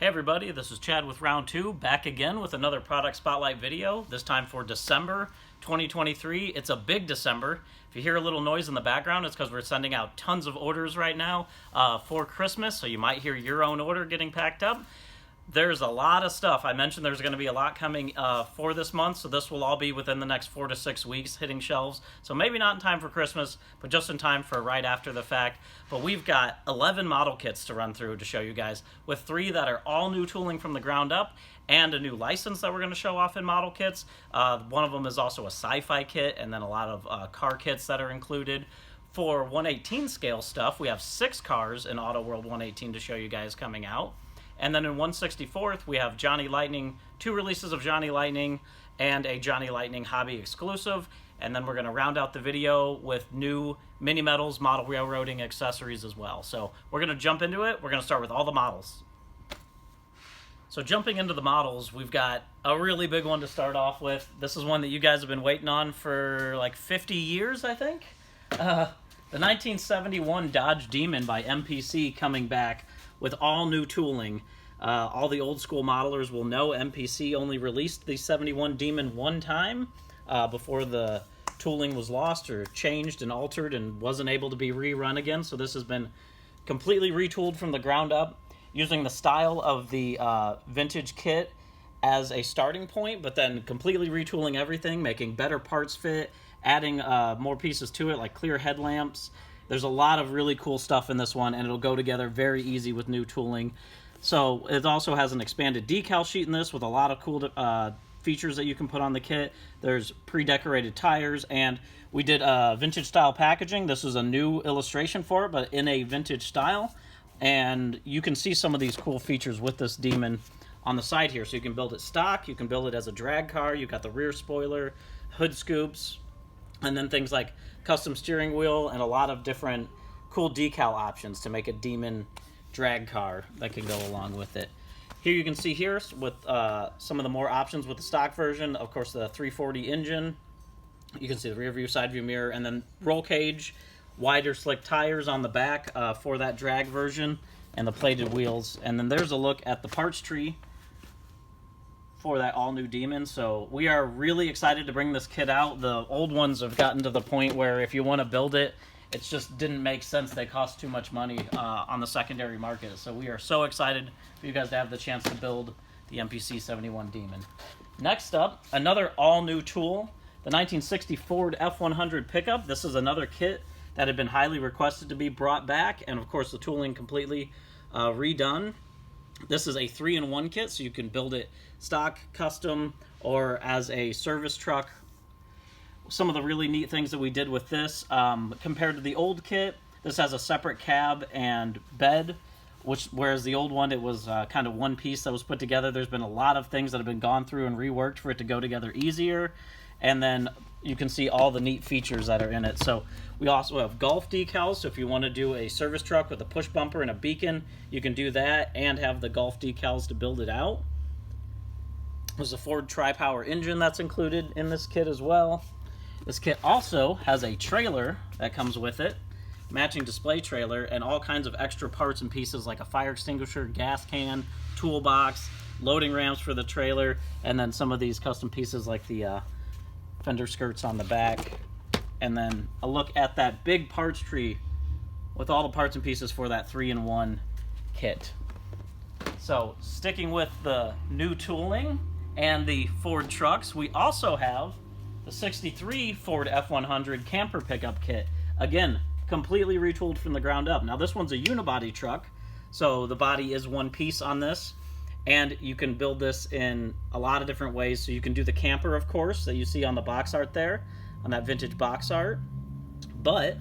Hey everybody, this is Chad with Round 2, back again with another product spotlight video, this time for December 2023. It's a big December. If you hear a little noise in the background, it's because we're sending out tons of orders right now for Christmas, so you might hear your own order getting packed up. There's a lot of stuff. I mentioned there's going to be a lot coming for this month, so this will all be within the next 4 to 6 weeks hitting shelves. So maybe not in time for Christmas, but just in time for right after the fact. But we've got 11 model kits to run through to show you guys, with 3 that are all new tooling from the ground up and a new license that we're going to show off in model kits. One of them is also a sci-fi kit, and then a lot of car kits that are included. For 118 scale stuff, we have 6 cars in Auto World 118 to show you guys coming out. And then in 164th, we have Johnny Lightning, 2 releases of Johnny Lightning, and a Johnny Lightning Hobby Exclusive. And then we're going to round out the video with new mini metals, model railroading accessories as well. So we're going to jump into it. We're going to start with all the models. So jumping into the models, we've got a really big one to start off with. This is one that you guys have been waiting on for like 50 years, I think. The 1971 Dodge Demon by MPC coming back with all new tooling. All the old school modelers will know MPC only released the 71 Demon one time before the tooling was lost or changed and altered and wasn't able to be rerun again. So this has been completely retooled from the ground up, using the style of the vintage kit as a starting point, but then completely retooling everything, making better parts fit, adding more pieces to it, like clear headlamps. There's a lot of really cool stuff in this one, and it'll go together very easy with new tooling. So it also has an expanded decal sheet in this with a lot of cool features that you can put on the kit. There's pre-decorated tires, and we did vintage style packaging. This is a new illustration for it, but in a vintage style. And you can see some of these cool features with this Demon on the side here. So you can build it stock, you can build it as a drag car, you've got the rear spoiler, hood scoops, and then things like custom steering wheel and a lot of different cool decal options to make a Demon drag car that can go along with it. Here you can see here with some of the more options with the stock version. Of course, the 340 engine. You can see the rear view, side view mirror, and then roll cage, wider slick tires on the back for that drag version, and the plated wheels. And then there's a look at the parts tree for that all-new Demon. So we are really excited to bring this kit out. The old ones have gotten to the point where if you want to build it, it just didn't make sense. They cost too much money on the secondary market. So we are so excited for you guys to have the chance to build the MPC 71 Demon. Next up, another all-new tool, the 1960 Ford F100 pickup. This is another kit that had been highly requested to be brought back, and of course the tooling completely redone. This is a 3-in-1 kit, so you can build it stock, custom, or as a service truck. Some of the really neat things that we did with this, compared to the old kit, this has a separate cab and bed, whereas the old one, it was kind of one piece that was put together. There's been a lot of things that have been gone through and reworked for it to go together easier, and then you can see all the neat features that are in it. So we also have golf decals, so if you want to do a service truck with a push bumper and a beacon, you can do that and have the golf decals to build it out. There's a Ford Tri-Power engine that's included in this kit as well. This kit also has a trailer that comes with it, matching display trailer, and all kinds of extra parts and pieces like a fire extinguisher, gas can, toolbox, loading ramps for the trailer, and then some of these custom pieces like the fender skirts on the back. And then a look at that big parts tree with all the parts and pieces for that 3-in-1 kit. So sticking with the new tooling and the Ford trucks, we also have the 63 Ford F100 camper pickup kit. Again, completely retooled from the ground up. Now this one's a unibody truck, so the body is one piece on this, and you can build this in a lot of different ways. So you can do the camper, of course, that you see on the box art there, on that vintage box art. But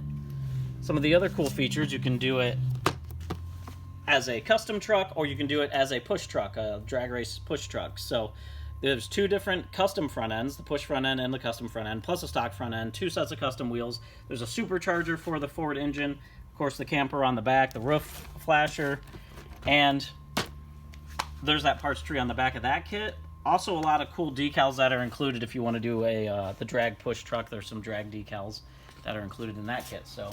some of the other cool features, you can do it as a custom truck, or you can do it as a push truck, a drag race push truck. So there's 2 different custom front ends, the push front end and the custom front end, plus a stock front end, 2 sets of custom wheels. There's a supercharger for the Ford engine, of course the camper on the back, the roof flasher, and there's that parts tree on the back of that kit. Also a lot of cool decals that are included if you want to do the drag push truck. There's some drag decals that are included in that kit. So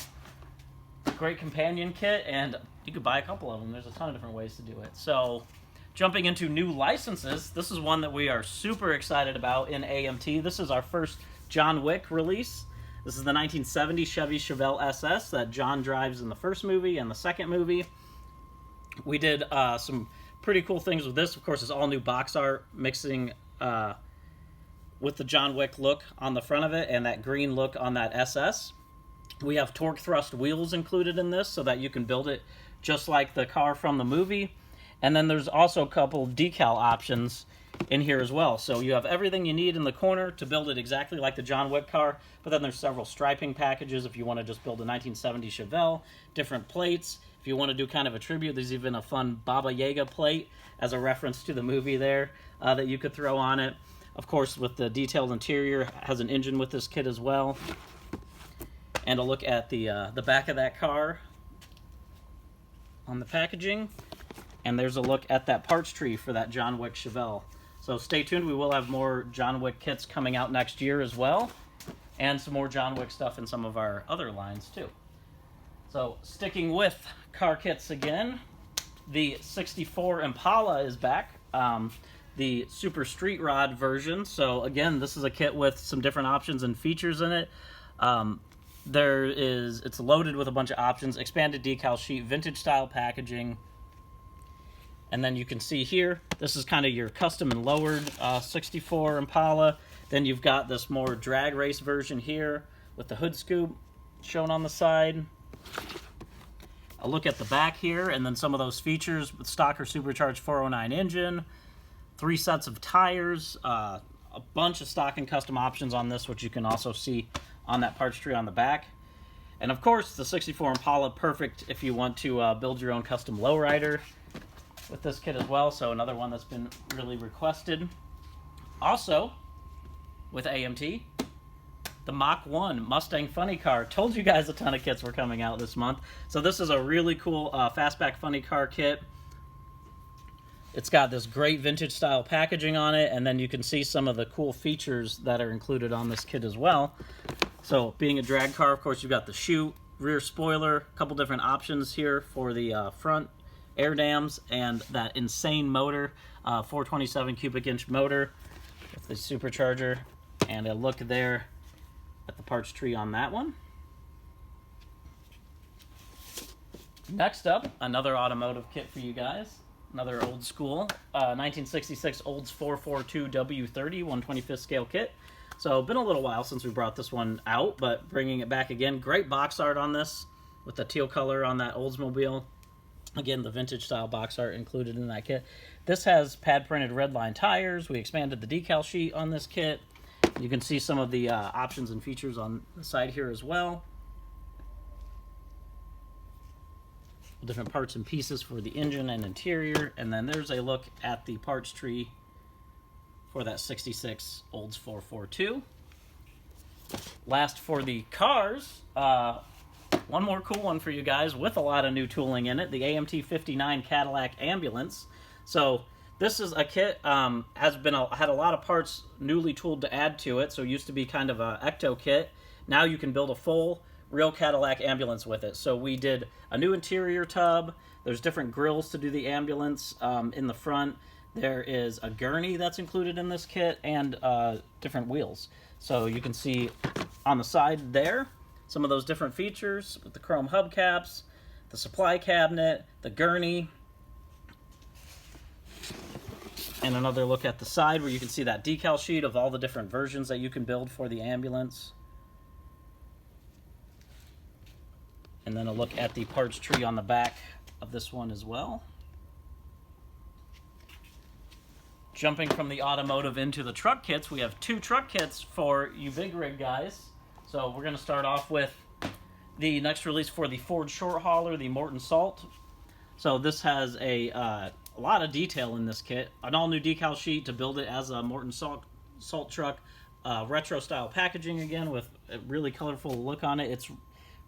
great companion kit, and you could buy a couple of them. There's a ton of different ways to do it. So Jumping into new licenses, this is one that we are super excited about in AMT. This is our first John Wick release. This is the 1970 Chevy Chevelle SS that John drives in the first movie and the second movie. We did some pretty cool things with this. Of course, it's all new box art, mixing with the John Wick look on the front of it and that green look on that SS. We have torque thrust wheels included in this so that you can build it just like the car from the movie. And then there's also a couple decal options in here as well. So you have everything you need in the corner to build it exactly like the John Wick car, but then there's several striping packages if you want to just build a 1970 Chevelle, different plates. If you want to do kind of a tribute, there's even a fun Baba Yaga plate as a reference to the movie there that you could throw on it. Of course, with the detailed interior, has an engine with this kit as well. And a look at the back of that car on the packaging. And there's a look at that parts tree for that John Wick Chevelle. So stay tuned, we will have more John Wick kits coming out next year as well. And some more John Wick stuff in some of our other lines too. So sticking with car kits again, the 64 Impala is back. The Super Street Rod version. So again, this is a kit with some different options and features in it. It's loaded with a bunch of options, expanded decal sheet, vintage style packaging. And then you can see here, this is kind of your custom and lowered 64 Impala. Then you've got this more drag race version here with the hood scoop shown on the side. A look at the back here, and then some of those features with stock or supercharged 409 engine, 3 sets of tires, a bunch of stock and custom options on this, which you can also see on that parts tree on the back. And of course, the 64 Impala, perfect if you want to build your own custom lowrider with this kit as well, so another one that's been really requested. Also, with AMT, the Mach 1 Mustang Funny Car. Told you guys a ton of kits were coming out this month. So this is a really cool fastback funny car kit. It's got this great vintage style packaging on it, and then you can see some of the cool features that are included on this kit as well. So being a drag car, of course, you've got the chute, rear spoiler, a couple different options here for the front air dams, and that insane motor, 427 cubic inch motor with the supercharger, and a look there at the parts tree on that one. Next up, another automotive kit for you guys, another old school 1966 Olds 442 W30 125th scale kit. So been a little while since we brought this one out, but bringing it back again. Great box art on this with the teal color on that Oldsmobile. Again, the vintage style box art included in that kit. This has pad printed red line tires. We expanded the decal sheet on this kit. You can see some of the options and features on the side here as well. Different parts and pieces for the engine and interior. And then there's a look at the parts tree for that 66 Olds 442. Last for the cars, one more cool one for you guys with a lot of new tooling in it, the AMT 59 Cadillac Ambulance. So this is a kit, had a lot of parts newly tooled to add to it, so it used to be kind of a ecto kit. Now you can build a full real Cadillac ambulance with it. So we did a new interior tub, there's different grills to do the ambulance in the front, there is a gurney that's included in this kit, and different wheels. So you can see on the side there, some of those different features with the chrome hubcaps, the supply cabinet, the gurney, and another look at the side where you can see that decal sheet of all the different versions that you can build for the ambulance. And then a look at the parts tree on the back of this one as well. Jumping from the automotive into the truck kits, we have 2 truck kits for you big rig guys. So we're going to start off with the next release for the Ford short hauler, the Morton Salt. So this has a lot of detail in this kit. An all new decal sheet to build it as a Morton Salt truck. Retro style packaging again with a really colorful look on it. It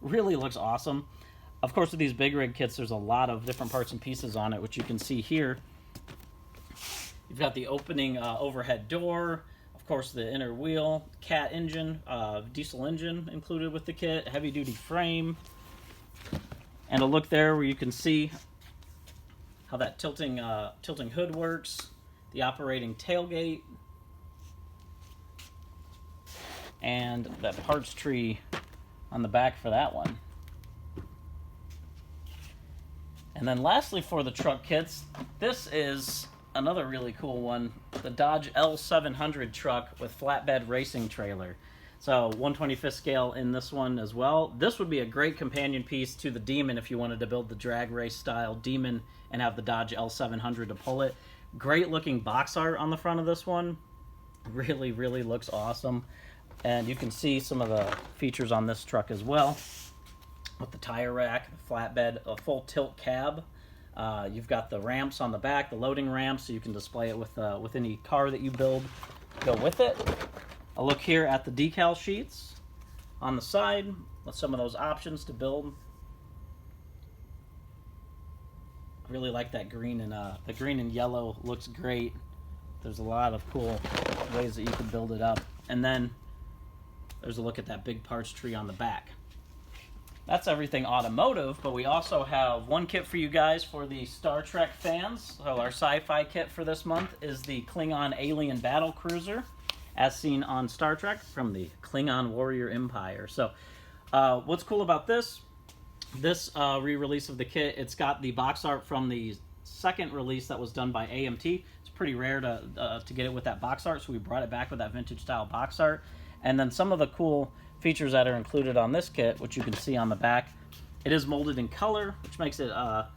really looks awesome. Of course, with these big rig kits, there's a lot of different parts and pieces on it, which you can see here. You've got the opening overhead door, of course the inner wheel, cat engine, diesel engine included with the kit, heavy duty frame, and a look there where you can see how that tilting hood works, the operating tailgate, and that parts tree on the back for that one. And then lastly for the truck kits, this is another really cool one, the Dodge L700 truck with flatbed racing trailer. So 1/25th scale in this one as well. This would be a great companion piece to the Demon if you wanted to build the drag race style Demon and have the Dodge L700 to pull it. Great looking box art on the front of this one. Really, really looks awesome. And you can see some of the features on this truck as well. With the tire rack, the flatbed, a full tilt cab. You've got the ramps on the back, the loading ramps, so you can display it with any car that you build. Go with it. A look here at the decal sheets on the side with some of those options to build. I really like that green, and the green and yellow looks great. There's a lot of cool ways that you can build it up. And then there's a look at that big parts tree on the back. That's everything automotive, but we also have one kit for you guys for the Star Trek fans. So our sci-fi kit for this month is the Klingon Alien Battle Cruiser, as seen on Star Trek from the Klingon Warrior Empire. So what's cool about this re-release of the kit, it's got the box art from the second release that was done by AMT. It's pretty rare to get it with that box art, so we brought it back with that vintage style box art. And then some of the cool features that are included on this kit, which you can see on the back, it is molded in color, which makes it a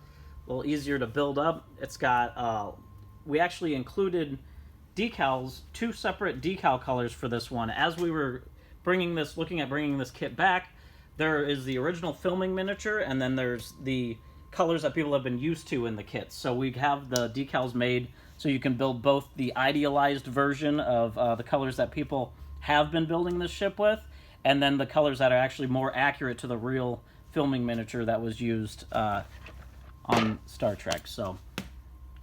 little easier to build up. It's got, we actually included decals, 2 separate decal colors for this one. As we were looking at bringing this kit back, there is the original filming miniature, and then there's the colors that people have been used to in the kits. So we have the decals made so you can build both the idealized version of the colors that people have been building this ship with, and then the colors that are actually more accurate to the real filming miniature that was used on Star Trek. So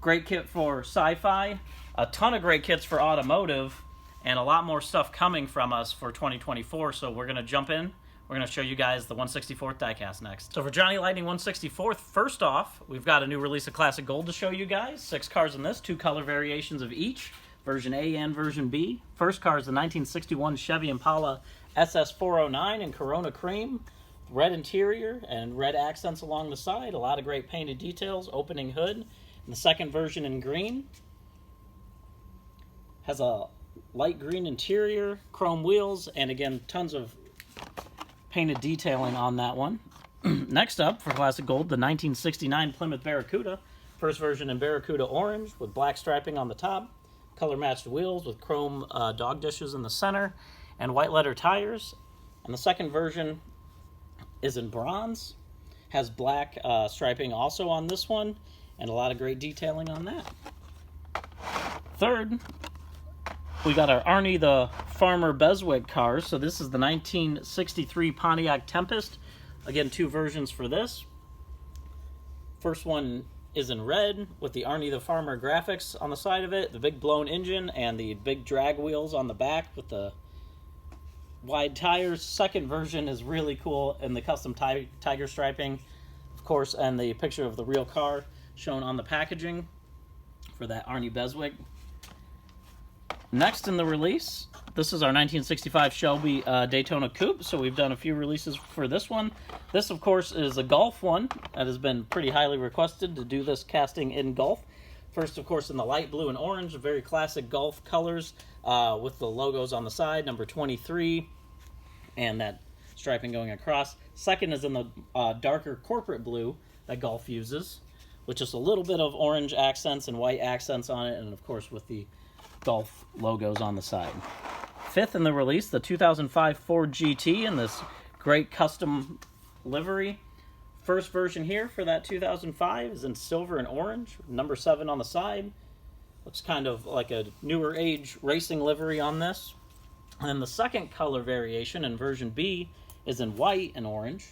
great kit for sci-fi, a ton of great kits for automotive, and a lot more stuff coming from us for 2024. So we're going to jump in. We're going to show you guys the 164th diecast next. So for Johnny Lightning 164th, first off, we've got a new release of Classic Gold to show you guys. 6 cars in this, 2 color variations of each, version A and version B. First car is the 1961 Chevy Impala SS409 in Corona Cream. Red interior and red accents along the side. A lot of great painted details, opening hood. And the second version in green has a light green interior, chrome wheels, and again, tons of painted detailing on that one. Next up, for Classic Gold, the 1969 Plymouth Barracuda. First version in Barracuda orange with black striping on the top, color-matched wheels with chrome dog dishes in the center, and white letter tires. And the second version is in bronze, has black striping also on this one, and a lot of great detailing on that. Third, we got our Arnie the Farmer Beswick cars. So this is the 1963 Pontiac Tempest. Again, 2 versions for this. First one is in red with the Arnie the Farmer graphics on the side of it, the big blown engine, and the big drag wheels on the back with the wide tires. Second version is really cool in the custom tiger striping, of course, and the picture of the real car shown on the packaging for that Arnie Beswick. Next in the release, this is our 1965 Shelby Daytona Coupe. So we've done a few releases for this one. This, of course, is a Golf one that has been pretty highly requested to do this casting in Golf. First, of course, in the light blue and orange, very classic Golf colors with the logos on the side, number 23, and that striping going across. Second is in the darker corporate blue that Golf uses, with just a little bit of orange accents and white accents on it, and of course with the Golf logos on the side. Fifth in the release, the 2005 Ford GT in this great custom livery. First version here for that 2005 is in silver and orange, number 7 on the side. Looks kind of like a newer age racing livery on this. And then the second color variation in version B is in white and orange,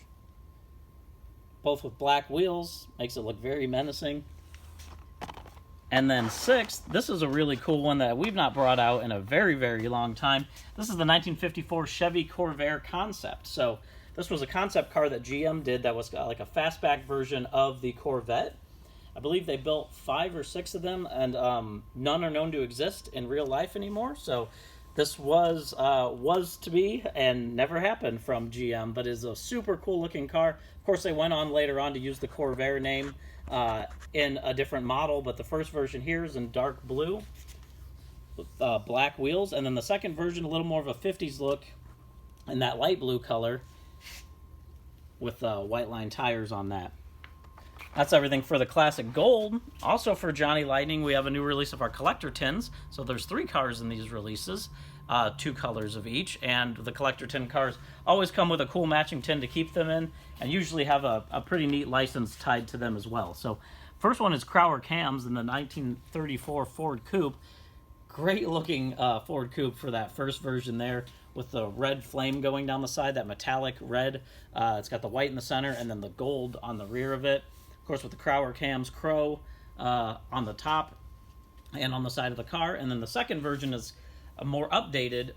both with black wheels, makes it look very menacing. And then sixth, this is a really cool one that we've not brought out in a very, very long time. This is the 1954 Chevy Corvair Concept. So this was a concept car that GM did that was like a fastback version of the Corvette. I believe they built 5 or 6 of them, and none are known to exist in real life anymore. So this was to be and never happened from GM, but is a super cool looking car. Of course, they went on later on to use the Corvair name in a different model, but the first version here is in dark blue with black wheels, and then the second version a little more of a 50s look in that light blue color with white line tires on that. That's everything for the classic gold. Also for Johnny Lightning, we have a new release of our collector tins. So there's 3 cars in these releases, 2 colors of each, and the collector tin cars always come with a cool matching tin to keep them in, and usually have a pretty neat license tied to them as well. So first one is Crower Cams in the 1934 Ford Coupe. Great looking Ford Coupe for that first version there, with the red flame going down the side, that metallic red. It's got the white in the center and then the gold on the rear of it. Of course, with the Crower Cams Crow on the top and on the side of the car. And then the second version is a more updated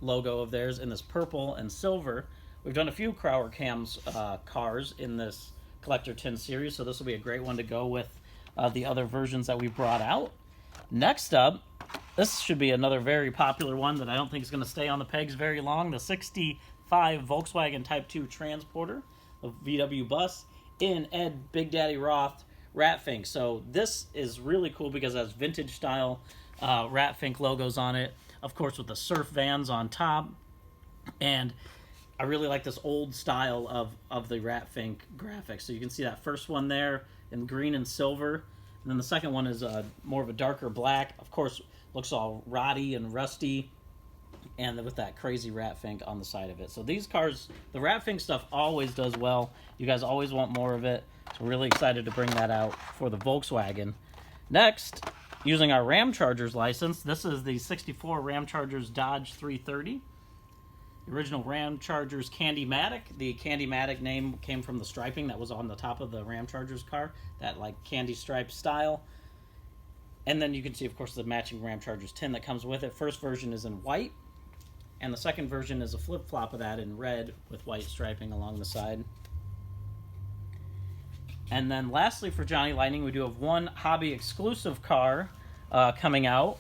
logo of theirs in this purple and silver. We've done a few Crower Cams cars in this collector tin series, so this will be a great one to go with the other versions that we brought out. Next up, this should be another very popular one that I don't think is going to stay on the pegs very long. The 65 Volkswagen Type 2 Transporter, the VW bus, in Ed Big Daddy Roth Ratfink. So this is really cool because it has vintage style Ratfink logos on it. Of course, with the surf vans on top. And I really like this old style of the Ratfink graphics. So you can see that first one there in green and silver. And then the second one is more of a darker black. Of course, looks all rotty and rusty, and with that crazy Ratfink on the side of it. So these cars, the Ratfink stuff always does well. You guys always want more of it. So we're really excited to bring that out for the Volkswagen. Next, using our Ram Chargers license, this is the 64 Ram Chargers Dodge 330. The original Ram Chargers Candy-Matic. The Candy-Matic name came from the striping that was on the top of the Ram Chargers car, that like candy stripe style. And then you can see, of course, the matching Ram Chargers tin that comes with it. First version is in white, and the second version is a flip-flop of that in red with white striping along the side. And then lastly for Johnny Lightning, we do have one Hobby Exclusive car coming out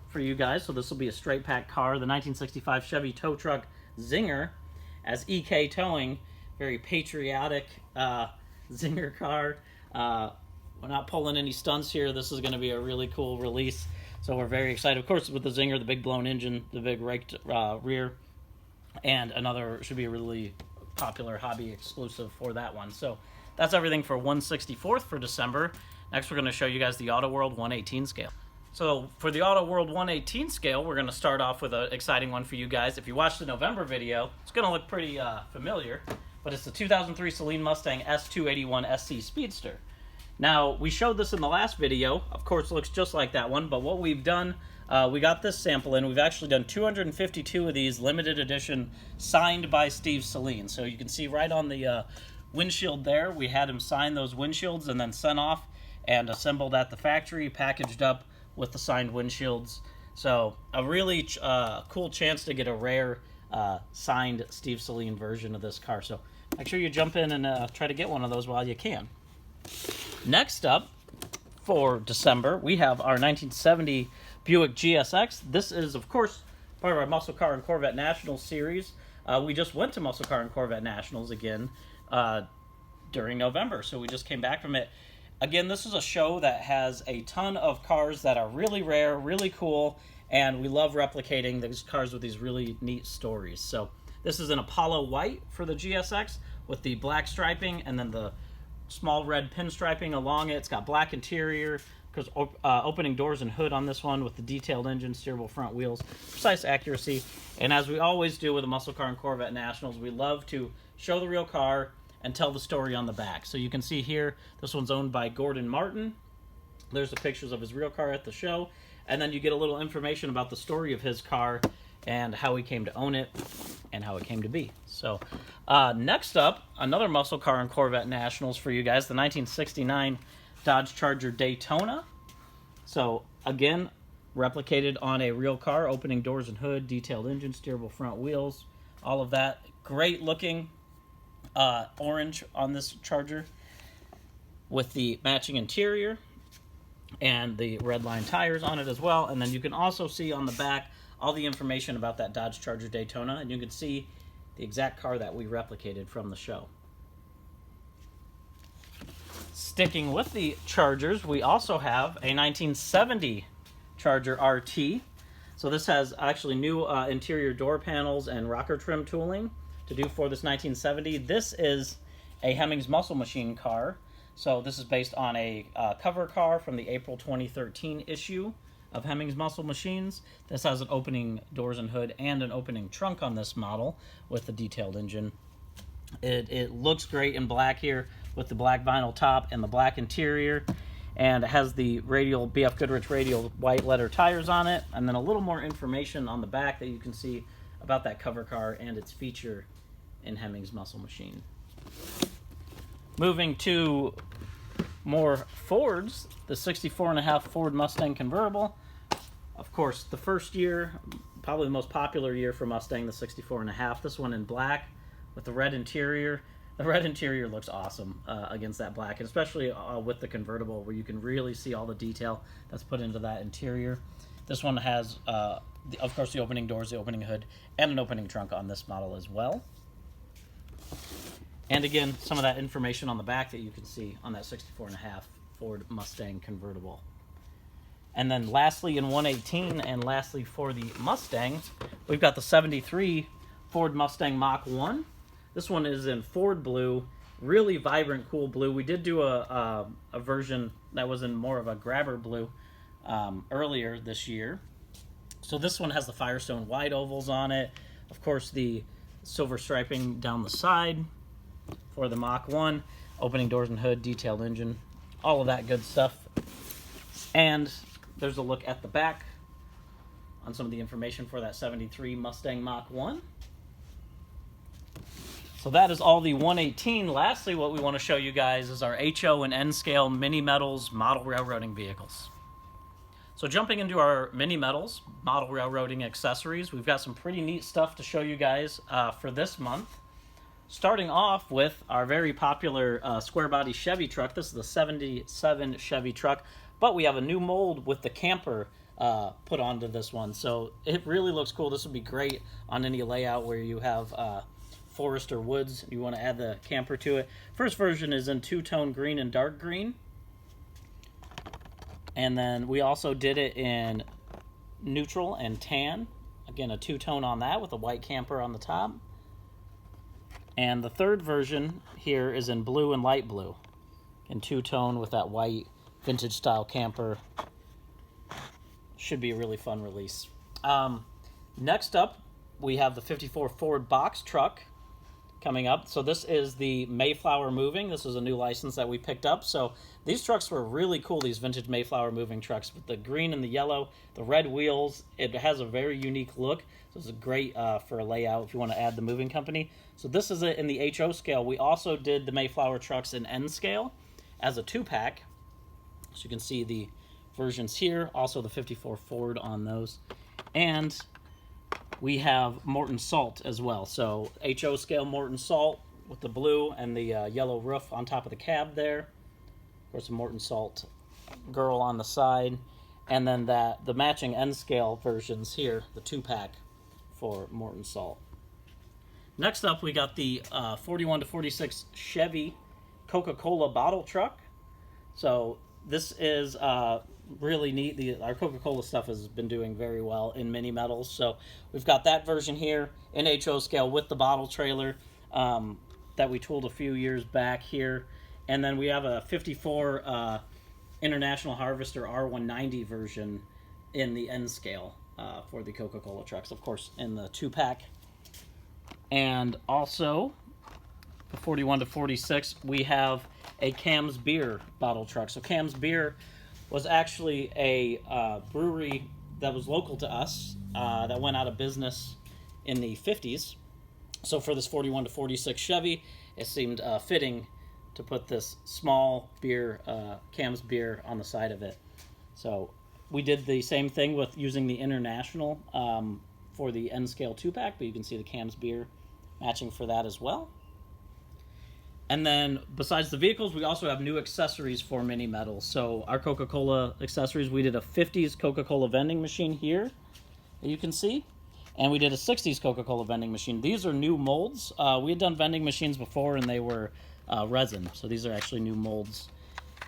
for you guys. So this will be a straight pack car, the 1965 Chevy tow truck Zinger, as EK Towing. Very patriotic Zinger car. We're not pulling any stunts here. This is going to be a really cool release. So we're very excited. Of course, with the Zinger, the big blown engine, the big raked rear, and another should be a really popular Hobby exclusive for that one. So that's everything for 1/64 for December. Next, we're going to show you guys the Auto World 118 scale. So for the Auto World 118 scale, we're going to start off with an exciting one for you guys. If you watched the November video, it's going to look pretty familiar, but it's the 2003 Saleen Mustang S281 SC Speedster. Now, we showed this in the last video. Of course, it looks just like that one, but what we've done, we got this sample in. We've actually done 252 of these limited edition signed by Steve Saleen. So you can see right on the windshield there, we had him sign those windshields and then sent off and assembled at the factory, packaged up with the signed windshields. So a really cool chance to get a rare signed Steve Saleen version of this car. So make sure you jump in and try to get one of those while you can. Next up, for December, we have our 1970 Buick GSX. This is, of course, part of our Muscle Car and Corvette Nationals series. We just went to Muscle Car and Corvette Nationals again during November, so we just came back from it. Again, this is a show that has a ton of cars that are really rare, really cool, and we love replicating these cars with these really neat stories. So this is an Apollo White for the GSX with the black striping and then the small red pinstriping along it. It's got black interior, because opening doors and hood on this one with the detailed engine, steerable front wheels, precise accuracy. And as we always do with the Muscle Car and Corvette Nationals, we love to show the real car and tell the story on the back. So you can see here, this one's owned by Gordon Martin. There's the pictures of his real car at the show. And then you get a little information about the story of his car and how he came to own it and how it came to be. So next up, another Muscle Car and Corvette Nationals for you guys, the 1969 Dodge Charger Daytona. So again, replicated on a real car, opening doors and hood, detailed engine, steerable front wheels, all of that. Great looking orange on this Charger. with the matching interior and the red line tires on it as well. And then you can also see on the back all the information about that Dodge Charger Daytona, and you can see the exact car that we replicated from the show. Sticking with the Chargers, we also have a 1970 Charger RT. So this has actually new interior door panels and rocker trim tooling to do for this 1970. This is a Hemmings Muscle Machine car. So this is based on a cover car from the April 2013 issue of Hemmings Muscle Machines. This has an opening doors and hood and an opening trunk on this model with the detailed engine. It looks great in black here with the black vinyl top and the black interior, and it has the radial BF Goodrich radial white letter tires on it, and then a little more information on the back that you can see about that cover car and its feature in Hemmings Muscle Machine. Moving to more Fords, the 64.5 Ford Mustang convertible. Of course, the first year, probably the most popular year for Mustang, the 64.5. This one in black with the red interior. The red interior looks awesome against that black, and especially with the convertible, where you can really see all the detail that's put into that interior. This one has, of course, the opening doors, the opening hood, and an opening trunk on this model as well. And again, some of that information on the back that you can see on that 64.5 Ford Mustang convertible. And then lastly in 118, and lastly for the Mustang, we've got the 73 Ford Mustang Mach 1. This one is in Ford blue, really vibrant, cool blue. We did do a version that was in more of a grabber blue earlier this year. So this one has the Firestone wide ovals on it. Of course, the silver striping down the side for the Mach 1. Opening doors and hood, detailed engine, all of that good stuff. And there's a look at the back on some of the information for that 73 Mustang Mach 1. So that is all the 118. Lastly, what we want to show you guys is our HO and N scale mini metals model railroading vehicles. So jumping into our mini metals model railroading accessories, we've got some pretty neat stuff to show you guys for this month. Starting off with our very popular square body Chevy truck. This is the 77 Chevy truck, but we have a new mold with the camper put onto this one. So it really looks cool. This would be great on any layout where you have forest or woods. You want to add the camper to it. First version is in two-tone green and dark green. And then we also did it in neutral and tan. Again, a two-tone on that with a white camper on the top. And the third version here is in blue and light blue, in two-tone with that white vintage-style camper. Should be a really fun release. Next up, we have the 54 Ford box truck coming up. So this is the Mayflower Moving. This was a new license that we picked up. So these trucks were really cool, these vintage Mayflower Moving trucks with the green and the yellow, the red wheels. It has a very unique look. So it's great for a layout if you want to add the moving company. So this is it in the HO scale. We also did the Mayflower trucks in N scale as a 2-pack. So you can see the versions here, also the 54 Ford on those. And we have Morton Salt as well. So HO scale Morton Salt with the blue and the yellow roof on top of the cab there. Of course, a Morton Salt girl on the side. And then the matching N scale versions here, the 2-pack for Morton Salt. Next up, we got the 41 to 46 Chevy Coca-Cola bottle truck. So this is really neat. Our Coca-Cola stuff has been doing very well in mini metals. So we've got that version here in HO scale with the bottle trailer that we tooled a few years back here. And then we have a 54 International Harvester R190 version in the N scale for the Coca-Cola trucks, of course, in the 2-pack. And also, the 41 to 46, we have a Cam's Beer bottle truck. So Cam's Beer was actually a brewery that was local to us that went out of business in the 50s. So for this 41 to 46 Chevy, it seemed fitting to put this small beer, Cam's Beer, on the side of it. So we did the same thing with using the International for the N-scale 2-pack, but you can see the Cam's Beer matching for that as well. And then besides the vehicles, we also have new accessories for Mini Metals. So our Coca-Cola accessories, we did a 50s Coca-Cola vending machine here, that you can see. And we did a 60s Coca-Cola vending machine. These are new molds. We had done vending machines before and they were resin. So these are actually new molds.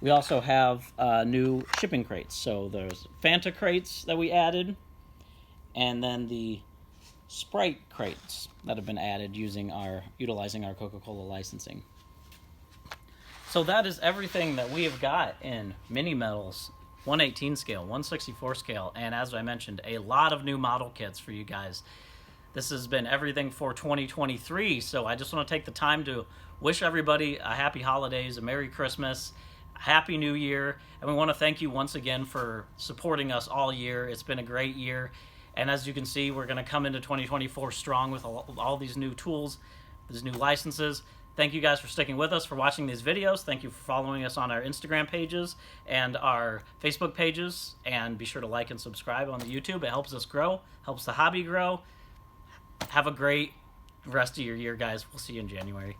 We also have new shipping crates. So there's Fanta crates that we added. And then the Sprite crates that have been added utilizing our Coca-Cola licensing. So that is everything that we have got in Mini Metals, 118 scale, 164 scale, and as I mentioned, a lot of new model kits for you guys. This has been everything for 2023, so I just want to take the time to wish everybody a happy holidays, a Merry Christmas, a Happy New Year, and we want to thank you once again for supporting us all year. It's been a great year, and as you can see, we're going to come into 2024 strong with all these new tools, these new licenses. Thank you guys for sticking with us, for watching these videos. Thank you for following us on our Instagram pages and our Facebook pages. And be sure to like and subscribe on the YouTube. It helps us grow, helps the hobby grow. Have a great rest of your year, guys. We'll see you in January.